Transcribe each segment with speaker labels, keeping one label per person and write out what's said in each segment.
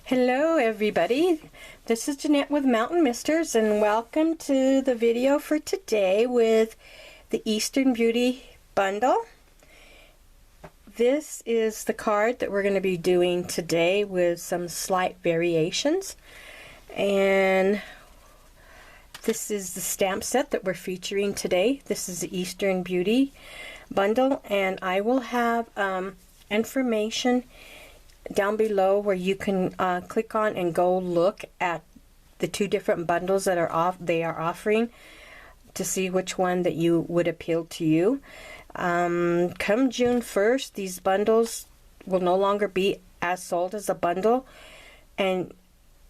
Speaker 1: Hello everybody, this is Jeanette with Mountain Misters, and welcome to the video for today with the Eastern Beauty bundle. This is the card that we're going to be doing today with some slight variations, and this is the stamp set that we're featuring today. This is the Eastern Beauty bundle, and I will have information down below where you can click on and go look at the two different bundles that they are offering to see which one that you would appeal to you. Come June 1st, these bundles will no longer be as sold as a bundle, and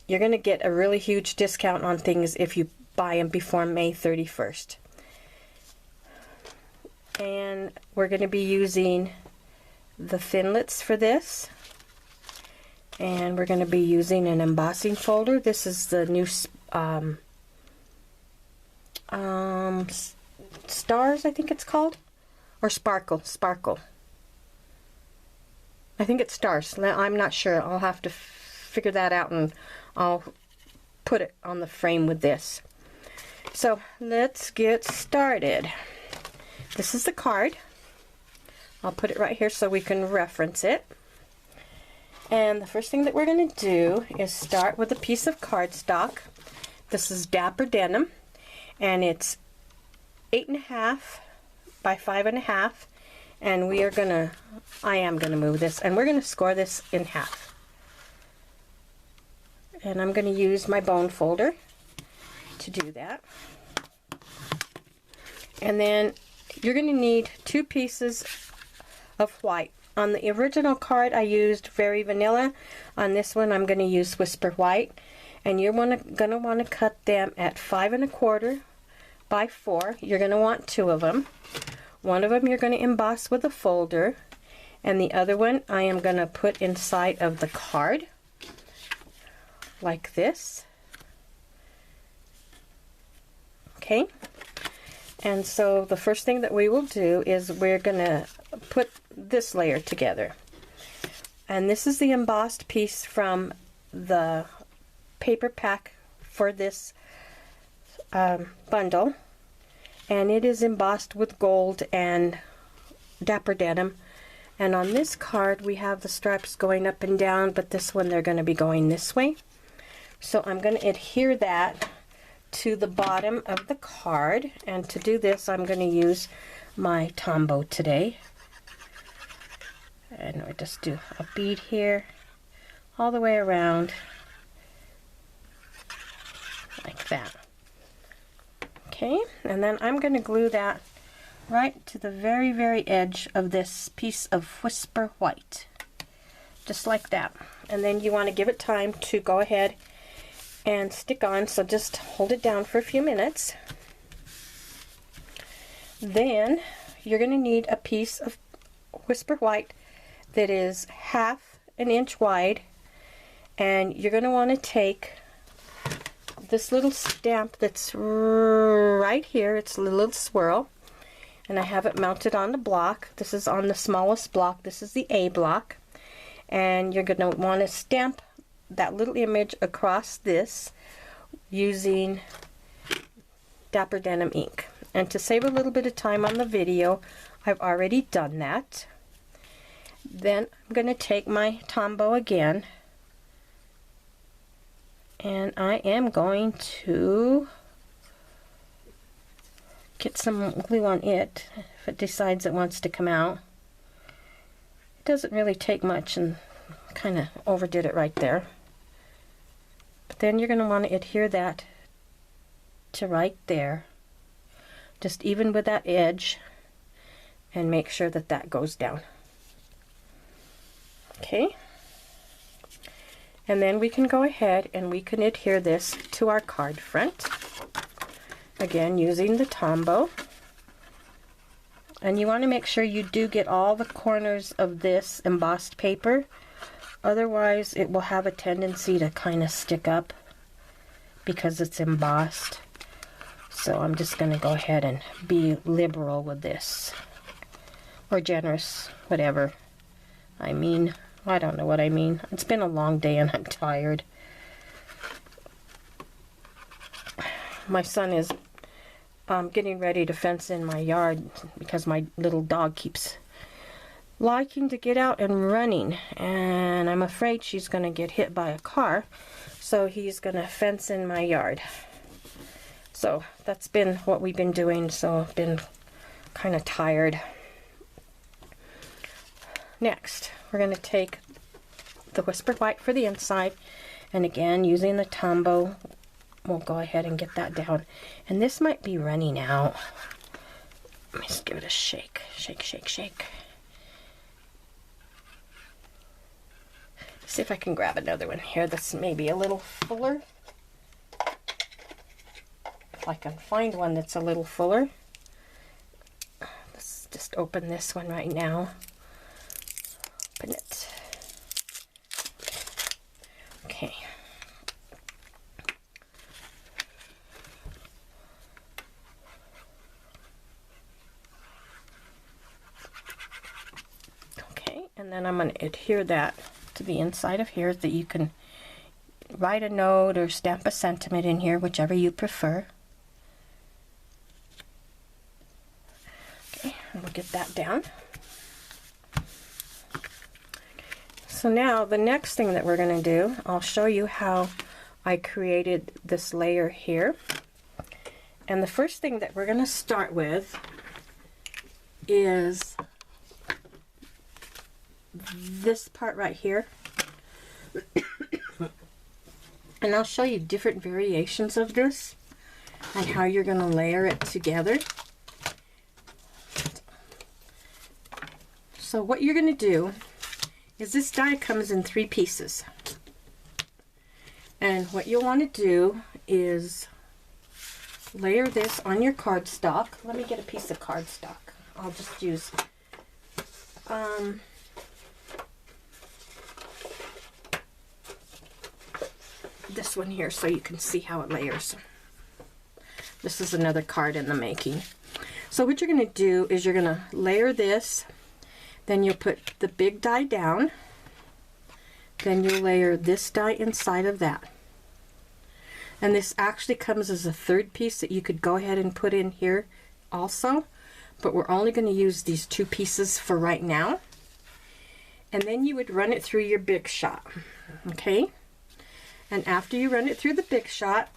Speaker 1: you're going to get a really huge discount on things if you buy them before May 31st. And we're going to be using the Thinlits for this. And we're going to be using an embossing folder. This is the new Stars, I think it's called, or Sparkle. I think it's Stars. I'm not sure. I'll have to figure that out, and I'll put it on the frame with this. So let's get started. This is the card. I'll put it right here so we can reference it. And the first thing that we're going to do is start with a piece of cardstock. This is Dapper Denim, and it's 8.5 by 5.5, and I am going to move this, and we're going to score this in half. And I'm going to use my bone folder to do that. And then you're going to need 2 pieces of white. On the original card I used Very Vanilla. On this one I'm going to use Whisper White, and you're going to want to cut them at 5.25 by 4. You're going to want 2 of them. One of them you're going to emboss with a folder, and the other one I am going to put inside of the card like this. Okay, and so the first thing that we will do is we're going to put this layer together, and this is the embossed piece from the paper pack for this bundle, and it is embossed with gold and Dapper Denim. And on this card we have the stripes going up and down, but this one they're going to be going this way. So I'm going to adhere that to the bottom of the card, and to do this I'm going to use my Tombow today. And we just do a bead here all the way around like that. Okay, and then I'm going to glue that right to the very, very edge of this piece of Whisper White, just like that. And then you want to give it time to go ahead and stick on, so just hold it down for a few minutes. Then you're going to need a piece of Whisper White that is 1/2 inch wide, and you're going to want to take this little stamp that's right here. It's a little swirl, and I have it mounted on the block. This is on the smallest block. This is the A block, and you're going to want to stamp that little image across this using Dapper Denim ink. And to save a little bit of time on the video, I've already done that. Then I'm going to take my Tombow again, and I am going to get some glue on it if it decides it wants to come out. It doesn't really take much, and kind of overdid it right there. But then you're going to want to adhere that to right there, just even with that edge, and make sure that that goes down. Okay, and then we can go ahead and we can adhere this to our card front, again using the Tombow. And you want to make sure you do get all the corners of this embossed paper, otherwise it will have a tendency to kind of stick up because it's embossed. So I'm just going to go ahead and be liberal with this, or generous, whatever I mean I don't know what I mean. It's been a long day and I'm tired. My son is getting ready to fence in my yard because my little dog keeps liking to get out and running, and I'm afraid she's going to get hit by a car, so he's going to fence in my yard. So that's been what we've been doing, so I've been kind of tired. Next, we're going to take the whispered white for the inside, and again, using the Tombow, we'll go ahead and get that down. And this might be running out. Let me just give it a shake. Shake, shake, shake. See if I can grab another one here that's maybe a little fuller. If I can find one that's a little fuller. Let's just open this one right now. Open it. Okay. Okay, and then I'm going to adhere that to the inside of here, that you can write a note or stamp a sentiment in here, whichever you prefer. Okay, and we'll get that down. So now the next thing that we're going to do, I'll show you how I created this layer here. And the first thing that we're going to start with is this part right here. And I'll show you different variations of this and how you're going to layer it together. So what you're going to do is, this die comes in 3 pieces. And what you'll want to do is layer this on your cardstock. Let me get a piece of cardstock. I'll just use this one here so you can see how it layers. This is another card in the making. So what you're going to do is you're going to layer this, then you'll put the big die down, then you'll layer this die inside of that. And this actually comes as a 3rd piece that you could go ahead and put in here also, but we're only going to use these 2 pieces for right now. And then you would run it through your Big Shot, okay? And after you run it through the Big Shot,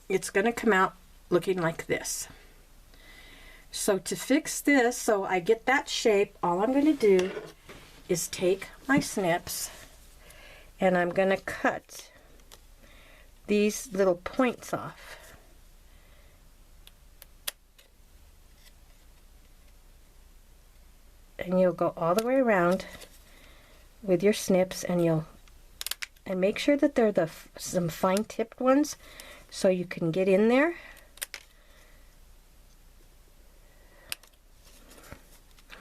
Speaker 1: it's going to come out looking like this. So to fix this, so I get that shape, all I'm going to do is take my snips and I'm going to cut these little points off. And you'll go all the way around with your snips, and make sure that they're some fine tipped ones so you can get in there.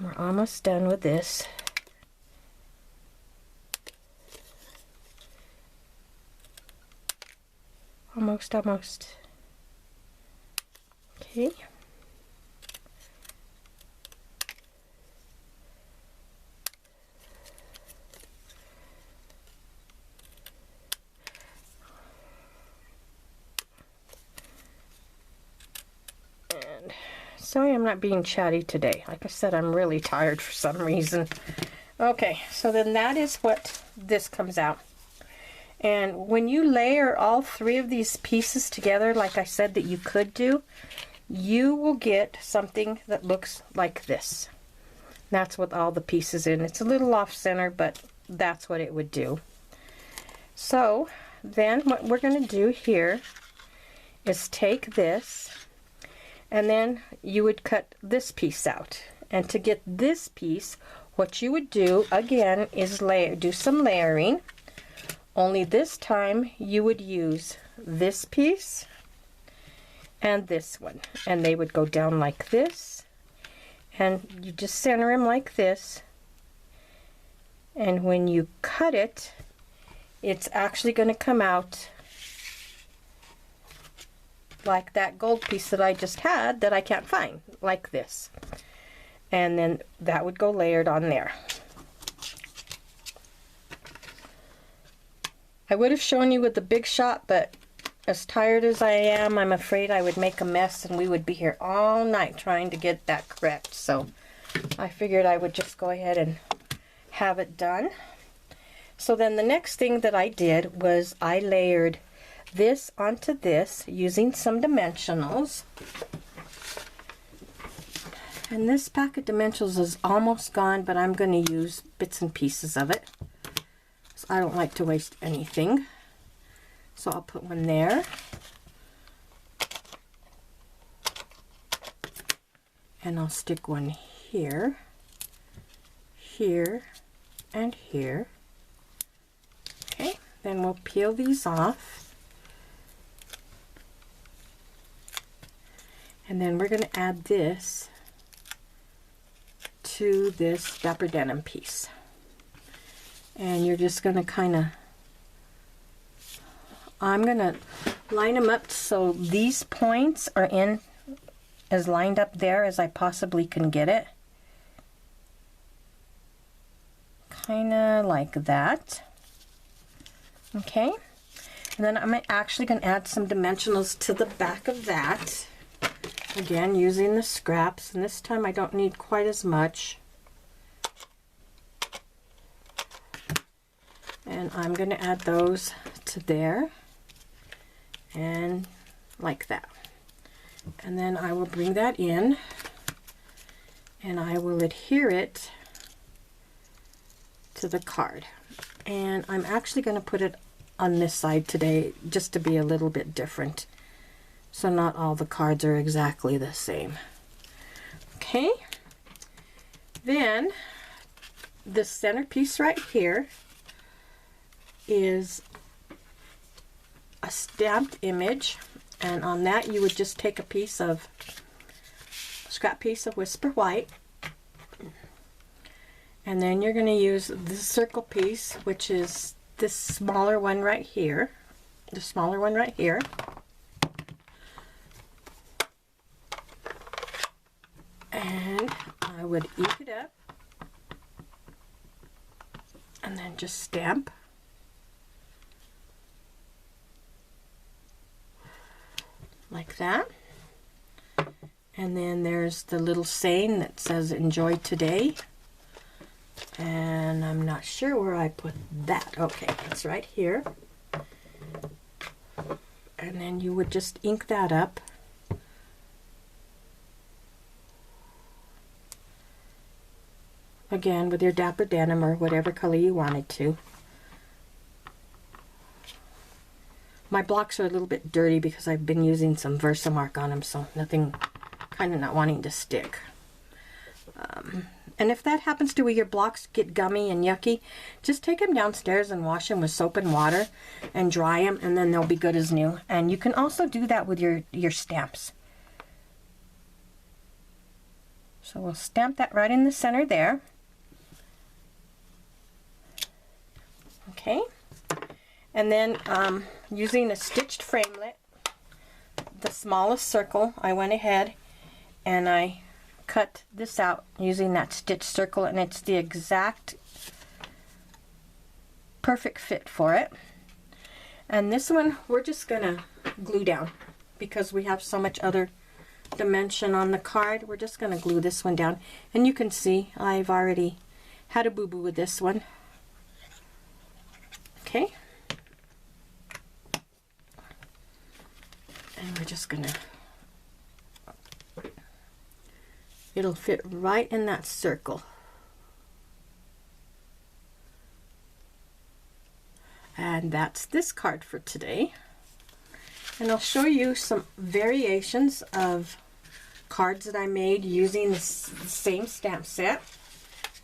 Speaker 1: We're almost done with this. Almost. Okay. And sorry I'm not being chatty today. Like I said, I'm really tired for some reason. Okay, so then that is what this comes out. And when you layer all 3 of these pieces together, like I said that you could do, you will get something that looks like this. That's with all the pieces in. It's a little off center, but that's what it would do. So then what we're going to do here is take this, and then you would cut this piece out. And to get this piece, what you would do again is do some layering. Only this time you would use this piece and this one, and they would go down like this, and you just center them like this, and when you cut it, it's actually going to come out like that gold piece that I just had that I can't find, like this. And then that would go layered on there. I would have shown you with the big shot, but as tired as I am, I'm afraid I would make a mess and we would be here all night trying to get that correct. So I figured I would just go ahead and have it done. So then the next thing that I did was I layered this onto this using some dimensionals. And this pack of dimensionals is almost gone, but I'm going to use bits and pieces of it. So I don't like to waste anything. So I'll put one there. And I'll stick one here, here, and here. Okay, then we'll peel these off. And then we're going to add this to this Dapper Denim piece. And you're just going to kind of, I'm going to line them up so these points are in as lined up there as I possibly can get it. Kind of like that. Okay. And then I'm actually going to add some dimensionals to the back of that. Again, using the scraps, and this time I don't need quite as much. And I'm going to add those to there, and like that. And then I will bring that in, and I will adhere it to the card. And I'm actually going to put it on this side today just to be a little bit different. So not all the cards are exactly the same. Okay. Then the centerpiece right here is a stamped image, and on that you would just take a scrap piece of Whisper White, and then you're going to use this circle piece, which is this smaller one right here, the smaller one right here. And I would ink it up and then just stamp. Like that. And then there's the little saying that says enjoy today. And I'm not sure where I put that. Okay, it's right here. And then you would just ink that up. Again, with your Dapper Denim or whatever color you wanted to. My blocks are a little bit dirty because I've been using some Versamark on them, so nothing, kind of not wanting to stick. And if that happens to where your blocks get gummy and yucky, just take them downstairs and wash them with soap and water and dry them, and then they'll be good as new. And you can also do that with your stamps. So we'll stamp that right in the center there. Okay. And then using a stitched framelit, the smallest circle, I went ahead and I cut this out using that stitched circle, and it's the exact perfect fit for it. And this one we're just gonna glue down because we have so much other dimension on the card. We're just gonna glue this one down, and you can see I've already had a boo-boo with this one. Okay. And we're just gonna, it'll fit right in that circle. And that's this card for today. And I'll show you some variations of cards that I made using the same stamp set.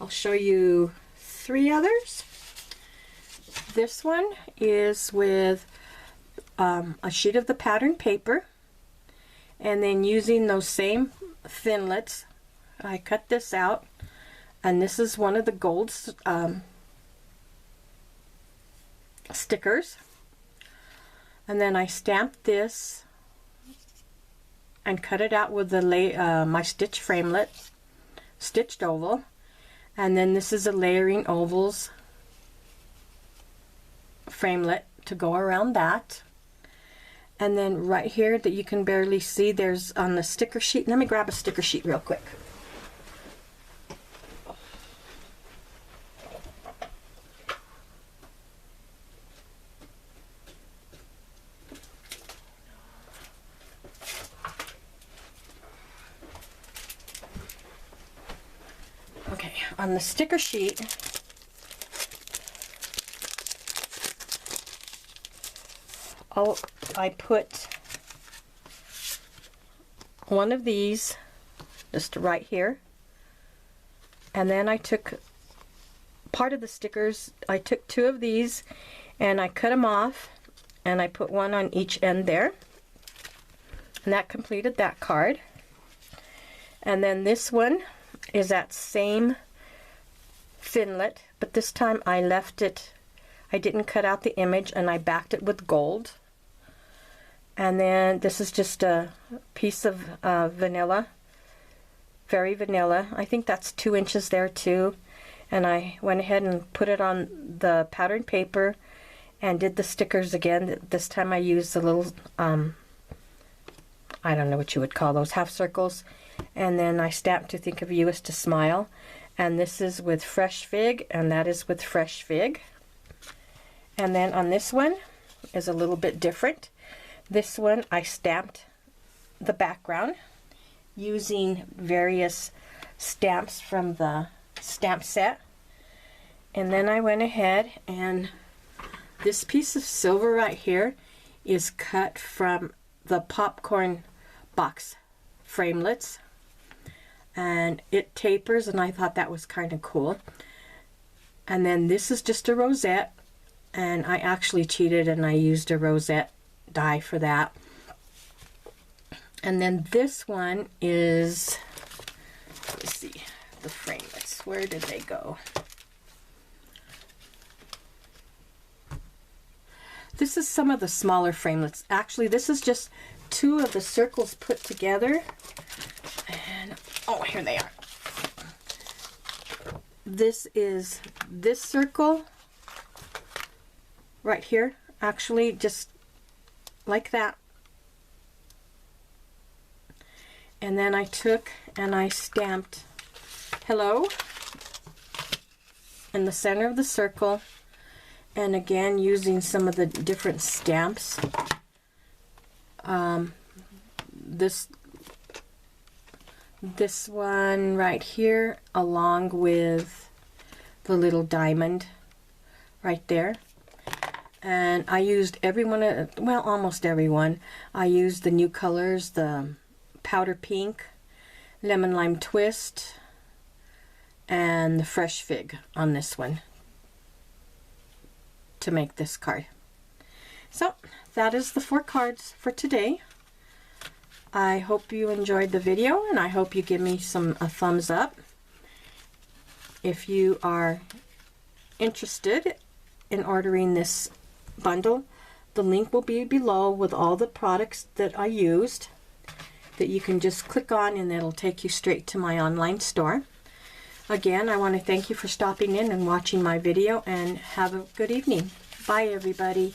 Speaker 1: I'll show you 3 others. This one is with a sheet of the pattern paper, and then using those same thinlits, I cut this out, and this is one of the gold stickers, and then I stamped this and cut it out with the my stitch framelit, stitched oval, and then this is a layering ovals framelit to go around that. And then right here that you can barely see, there's on the sticker sheet. Let me grab a sticker sheet real quick. Okay, on the sticker sheet, I put one of these just right here, and then I took part of the stickers. I took two of these and I cut them off, and I put one on each end there, and that completed that card. And then this one is that same Finlet, but this time I left it, I didn't cut out the image, and I backed it with gold. And then this is just a piece of vanilla, very vanilla. I think that's 2 inches there too. And I went ahead and put it on the pattern paper and did the stickers again. This time I used the little, I don't know what you would call those, half circles. And then I stamped "To think of you is to smile." And this is with Fresh Fig, and that is with Fresh Fig. And then on this one is a little bit different. This one I stamped the background using various stamps from the stamp set. And then I went ahead, and this piece of silver right here is cut from the popcorn box framelits, and it tapers, and I thought that was kind of cool. And then this is just a rosette, and I actually cheated and I used a rosette die for that. And then this one is, let's see, the framelits, where did they go? This is some of the smaller framelits. Actually, this is just 2 of the circles put together, and oh, here they are. This is this circle right here, actually just like that. And then I took and I stamped "Hello" in the center of the circle, and again using some of the different stamps. This one right here, along with the little diamond right there. And I used every one of, well, almost every one. I used the new colors, the powder pink, lemon lime twist, and the Fresh Fig on this one to make this card. So that is the 4 cards for today. I hope you enjoyed the video, and I hope you give me a thumbs up. If you are interested in ordering this bundle, the link will be below with all the products that I used that you can just click on, and it'll take you straight to my online store. Again, I want to thank you for stopping in and watching my video, and have a good evening. Bye, everybody.